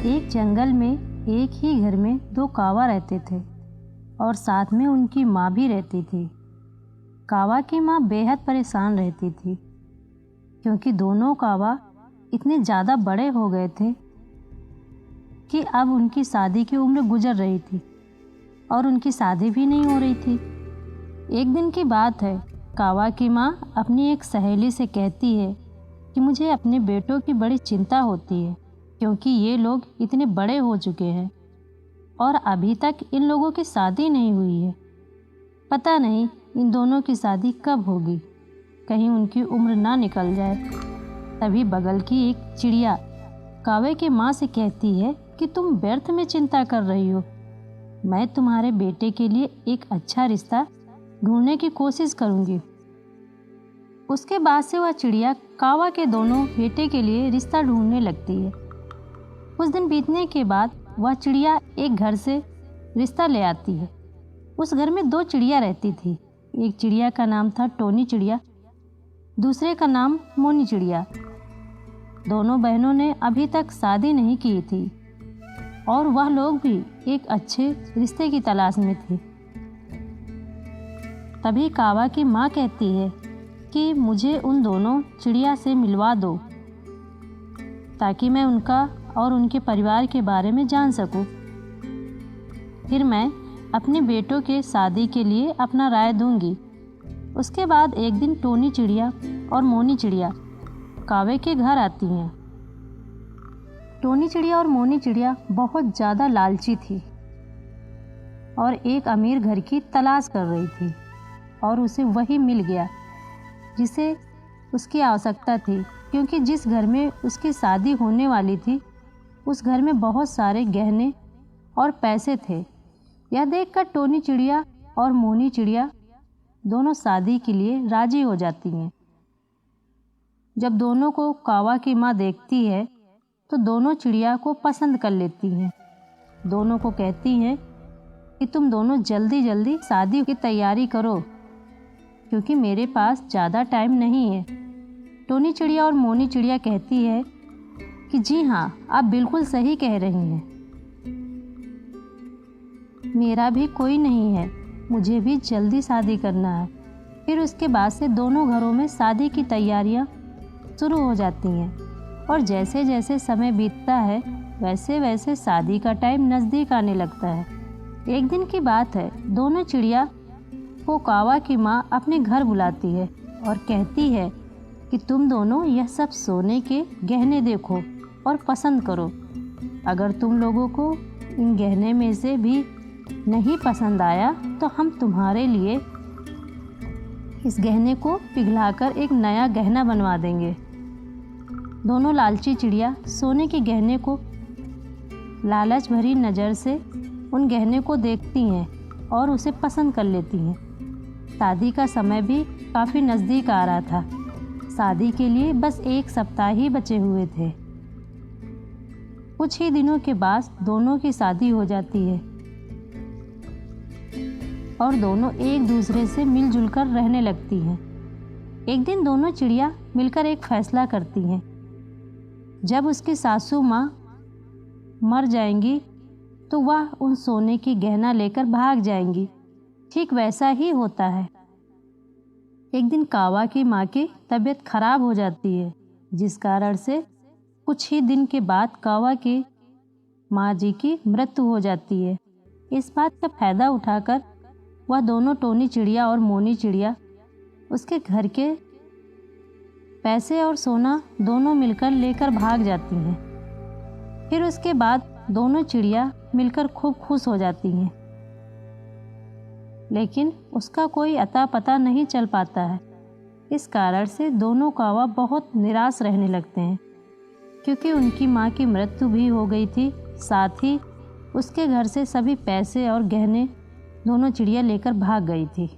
एक जंगल में एक ही घर में दो कावा रहते थे और साथ में उनकी माँ भी रहती थी। कावा की माँ बेहद परेशान रहती थी क्योंकि दोनों कावा इतने ज़्यादा बड़े हो गए थे कि अब उनकी शादी की उम्र गुजर रही थी और उनकी शादी भी नहीं हो रही थी। एक दिन की बात है, कावा की माँ अपनी एक सहेली से कहती है कि मुझे अपने बेटों की बड़ी चिंता होती है क्योंकि ये लोग इतने बड़े हो चुके हैं और अभी तक इन लोगों की शादी नहीं हुई है। पता नहीं इन दोनों की शादी कब होगी, कहीं उनकी उम्र ना निकल जाए। तभी बगल की एक चिड़िया कावे की माँ से कहती है कि तुम व्यर्थ में चिंता कर रही हो, मैं तुम्हारे बेटे के लिए एक अच्छा रिश्ता ढूंढने की कोशिश करूँगी। उसके बाद से वह चिड़िया कावा के दोनों बेटे के लिए रिश्ता ढूंढने लगती है। कुछ दिन बीतने के बाद वह चिड़िया एक घर से रिश्ता ले आती है। उस घर में दो चिड़िया रहती थी। एक चिड़िया का नाम था टोनी चिड़िया, दूसरे का नाम मोनी चिड़िया। दोनों बहनों ने अभी तक शादी नहीं की थी और वह लोग भी एक अच्छे रिश्ते की तलाश में थे। तभी कावा की माँ कहती है कि मुझे उन दोनों चिड़िया से मिलवा दो ताकि मैं उनका और उनके परिवार के बारे में जान सकूं। फिर मैं अपने बेटों के शादी के लिए अपना राय दूंगी। उसके बाद एक दिन टोनी चिड़िया और मोनी चिड़िया कावे के घर आती हैं। टोनी चिड़िया और मोनी चिड़िया बहुत ज़्यादा लालची थी और एक अमीर घर की तलाश कर रही थी और उसे वही मिल गया जिसे उसकी आवश्यकता थी, क्योंकि जिस घर में उसकी शादी होने वाली थी उस घर में बहुत सारे गहने और पैसे थे। यह देखकर टोनी चिड़िया और मोनी चिड़िया दोनों शादी के लिए राजी हो जाती हैं। जब दोनों को कावा की माँ देखती है तो दोनों चिड़िया को पसंद कर लेती हैं। दोनों को कहती हैं कि तुम दोनों जल्दी जल्दी शादी की तैयारी करो क्योंकि मेरे पास ज़्यादा टाइम नहीं है। टोनी चिड़िया और मोनी चिड़िया कहती है कि जी हाँ, आप बिल्कुल सही कह रही हैं, मेरा भी कोई नहीं है, मुझे भी जल्दी शादी करना है। फिर उसके बाद से दोनों घरों में शादी की तैयारियां शुरू हो जाती हैं और जैसे जैसे समय बीतता है वैसे वैसे शादी का टाइम नज़दीक आने लगता है। एक दिन की बात है, दोनों चिड़िया को कावा की माँ अपने घर बुलाती है और कहती है कि तुम दोनों यह सब सोने के गहने देखो और पसंद करो। अगर तुम लोगों को इन गहने में से भी नहीं पसंद आया तो हम तुम्हारे लिए इस गहने को पिघलाकर एक नया गहना बनवा देंगे। दोनों लालची चिड़िया सोने के गहने को लालच भरी नज़र से उन गहने को देखती हैं और उसे पसंद कर लेती हैं। शादी का समय भी काफ़ी नज़दीक आ रहा था। शादी के लिए बस एक सप्ताह ही बचे हुए थे। कुछ ही दिनों के बाद दोनों की शादी हो जाती है और दोनों एक दूसरे से मिलजुल कर रहने लगती हैं। एक दिन दोनों चिड़िया मिलकर एक फैसला करती हैं। जब उसकी सासू माँ मर जाएंगी तो वह उन सोने की गहना लेकर भाग जाएंगी। ठीक वैसा ही होता है। एक दिन कावा की माँ की तबीयत खराब हो जाती है, जिस कारण से कुछ ही दिन के बाद कावा की माँ जी की मृत्यु हो जाती है। इस बात का फायदा उठाकर वह दोनों टोनी चिड़िया और मोनी चिड़िया उसके घर के पैसे और सोना दोनों मिलकर लेकर भाग जाती हैं। फिर उसके बाद दोनों चिड़िया मिलकर खूब खुश हो जाती हैं, लेकिन उसका कोई अता पता नहीं चल पाता है। इस कारण से दोनों कावा बहुत निराश रहने लगते हैं क्योंकि उनकी माँ की मृत्यु भी हो गई थी, साथ ही उसके घर से सभी पैसे और गहने दोनों चिड़िया लेकर भाग गई थी।